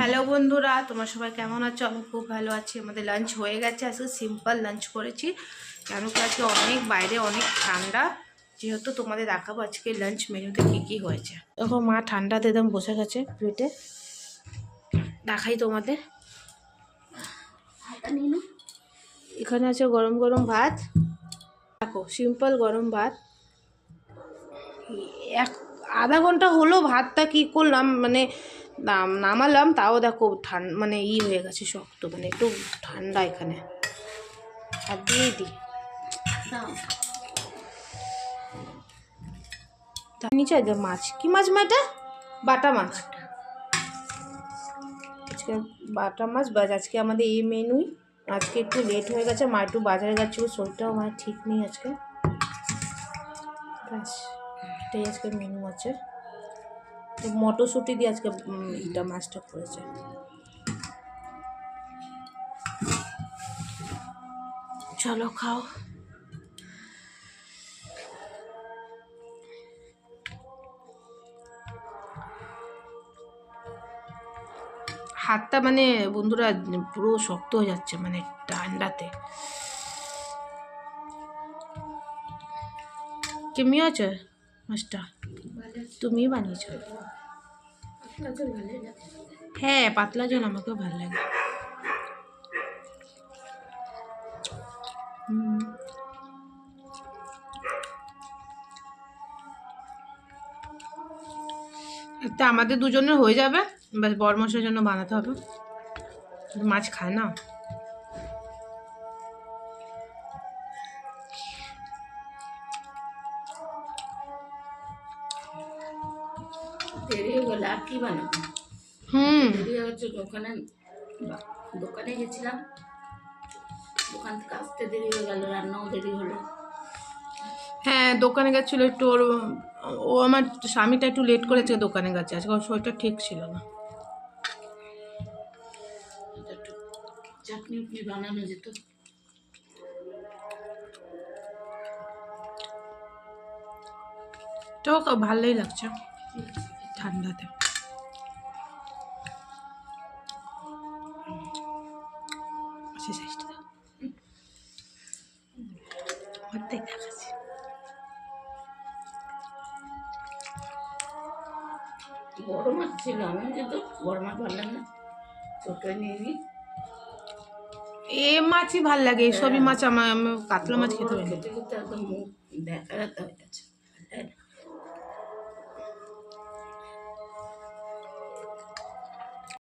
Hello বন্ধুরা, তোমরা সবাই কেমন আছো? আমি খুব ভালো আছি। আমাদের লাঞ্চ হয়ে গেছে। আজকে সিম্পল লাঞ্চ করেছি, কেন কি আজকে অনেক বাইরে অনেক ঠান্ডা, যেহেতু তোমাদের দেখাবো আজকে লাঞ্চ মেনুতে কী কী হয়েছে। দেখো মা ঠান্ডাতে একদম বসে গেছে প্লেটে, দেখাই তোমাদের। এখানে আছে গরম গরম ভাত, দেখো সিম্পল গরম ভাত। আধা ঘন্টা হলো ভাতটা কি করলাম, মানে নামালাম, তাও দেখো মানে হয়ে গেছে শক্ত, মানে একটু ঠান্ডা। এখানে হাত দিয়েই দিই। তার নিচে আছে মাছ। কি মাছ মা? এটা বাটা মাছ। আজকে বাটা মাছ বাজ। আজকে আমাদের এই মেনুই। আজকে একটু লেট হয়ে গেছে, মা একটু বাজারে যাচ্ছিলো, শরীরটাও আমার ঠিক নেই আজকে। ব্যাস, এটাই আজকে মেনু আছে। মটরশুঁটি দিয়ে আজকে এটা মাছটা করেছে। চলো খাও। হাতটা মানে বন্ধুরা পুরো শক্ত হয়ে যাচ্ছে, মানে ঠান্ডাতে। কেমনি আছে মাছটা? তুমি বানিয়েছো? হ্যাঁ, পাতলা ঝোল আমাকেও ভালো লাগে। একটা আমাদের দুজনের হয়ে যাবে, ব্যাস বড়মশাইয়ের জন্য বানাতে হবে। মাছ খায় না। দেরি হয়ে গেল, আর কি বানাবো? দেরি হয়ে গেছে। দোকানে গেছিলাম, দোকান থেকে আসতে দেরি হয়ে গেল, রান্নাও দেরি হলো। হ্যাঁ, দোকানে গেছিলো একটু। ও আমার স্বামীটা একটু লেট করেছে দোকানে গেছে, আজকে ওর শরীরটা ঠিক ছিল না। একটু চাটনি উটনি বানানো যেত। তো ভালোই লাগছে ঠান্ডাতে। বড় মাছ ছিল, আমি কিন্তু বড় মাছ ভালো লাগে না, ছোটই নিয়ে নিই। এ মাছই ভাল লাগে, এইসবই মাছ। আমার কাতলা মাছ খেতে পারি। খেতে খেতে একদম মুখ দেখা হয়ে গেছে।